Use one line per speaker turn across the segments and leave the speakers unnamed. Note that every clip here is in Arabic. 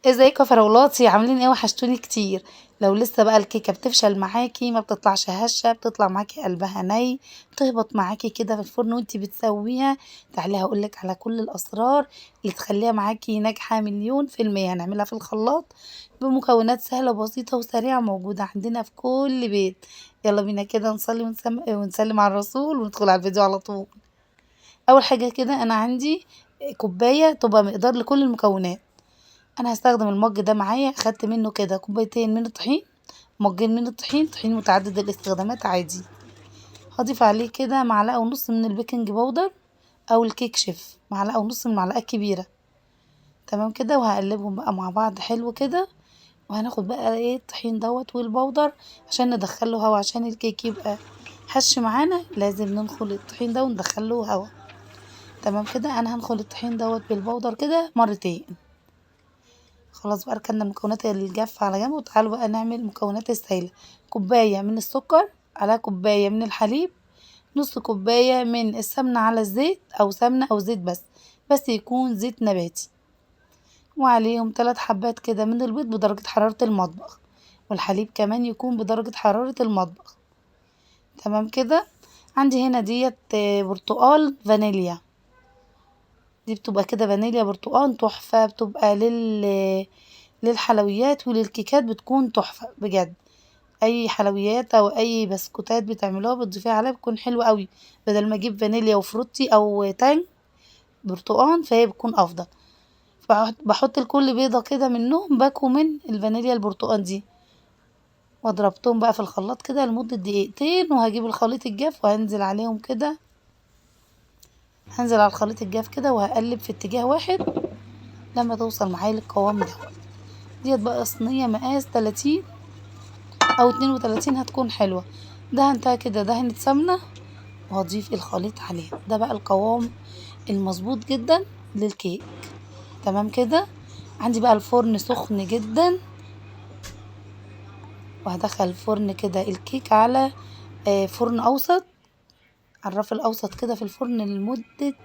ازيكم يا فراولاتي، عاملين ايه؟ وحشتوني كتير. لو لسه بقى الكيكه بتفشل معاكي، ما بتطلعش هشه، بتطلع معاكي قلبها ني، تهبط معاكي كده في الفرن وانتي بتسويها، تعالي هقولك على كل الاسرار اللي تخليها معاكي ناجحه 1000000%. هنعملها في الخلاط بمكونات سهله وبسيطه وسريعه، موجوده عندنا في كل بيت. يلا بينا كده نصلي ونسلم على الرسول وندخل على الفيديو على طول. اول حاجه كده انا عندي كوبايه تبقى مقدار لكل المكونات. انا هستخدم المج ده معايا، اخدت منه كده كوبايتين من الطحين، مجين من الطحين، طحين متعدد الاستخدامات عادي. هضيف عليه كده معلقه ونص من البيكنج باودر او الكيك شيف، معلقه ونص من المعلقه الكبيره. تمام كده، وهقلبهم بقى مع بعض حلو كده. وهناخد بقى ايه الطحين دوت والبودر عشان ندخله هوا، عشان الكيك يبقى هش معانا لازم ننخل الطحين ده وندخله هوا. تمام كده، انا هنخل الطحين دوت بالبودر كده مرتين. خلاص بقى ركننا المكونات الجافة على جنب، وتعالوا بقى نعمل المكونات السائلة. كوباية من السكر على كوباية من الحليب، نص كوباية من السمنة على الزيت أو سمنة أو زيت بس يكون زيت نباتي، وعليهم 3 حبات كده من البيض بدرجة حرارة المطبخ، والحليب كمان يكون بدرجة حرارة المطبخ. تمام كده. عندي هنا ديت برتقال فانيليا، دي بتبقى كده فانيليا برتقال تحفة، بتبقى للحلويات وللكيكات بتكون تحفة بجد. اي حلويات او اي بسكوتات بتعملوها بتضيفيها عليها بتكون حلوة قوي، بدل ما اجيب فانيليا وفروتي او تانج برتقال فهي بتكون افضل. بحط لكل بيضة كده منهم باكو من الفانيليا البرتقال دي، وضربتهم بقى في الخلاط كده لمدة دقيقتين، وهجيب الخليط الجاف وهنزل عليهم كده، هنزل على الخليط الجاف كده وهقلب في اتجاه واحد لما توصل معايا للقوام ده. ديت بقى صينية مقاس 30 او 32 هتكون حلوة. دهنتها كده دهنة سمنة، وهضيف الخليط عليها. ده بقى القوام المظبوط جدا للكيك. تمام كده. عندي بقى الفرن سخن جدا، وهدخل الفرن كده الكيك على فرن اوسط، على الرف الاوسط كده في الفرن لمدة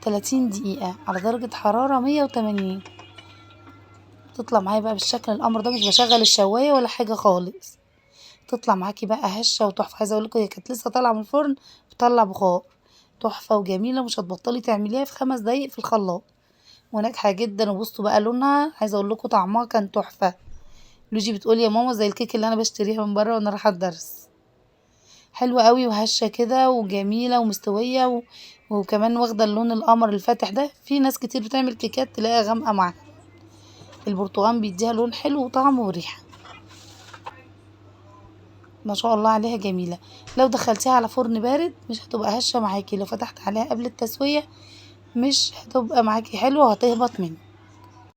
30 دقيقة على درجة حرارة 180. تطلع معايا بقى بالشكل القمر ده، مش بشغل الشواية ولا حاجة خالص، تطلع معاكي بقى هشة وتحفة. عايزة اقولكوا هي كانت لسه طالعة من الفرن بتطلع بخار، تحفة وجميلة، مش هتبطلي تعمليها في 5 دقايق في الخلاط، وناجحة جدا. وبصوا بقى لونها، عايزة اقولكوا طعمها كان تحفة. لوجي بتقول يا ماما زي الكيك اللي انا بشتريها من بره وانا رايحة الدرس. حلوة قوي وهشة كده وجميلة ومستوية وكمان واخدة اللون القمر الفاتح ده. في ناس كتير بتعمل كيكات تلاقيها غامقة معاها، البرتقال بيديها لون حلو وطعم وريحة، ما شاء الله عليها جميلة. لو دخلتيها على فرن بارد مش هتبقى هشة معاكي، لو فتحت عليها قبل التسوية مش هتبقى معاكي حلوة وهتهبط منك.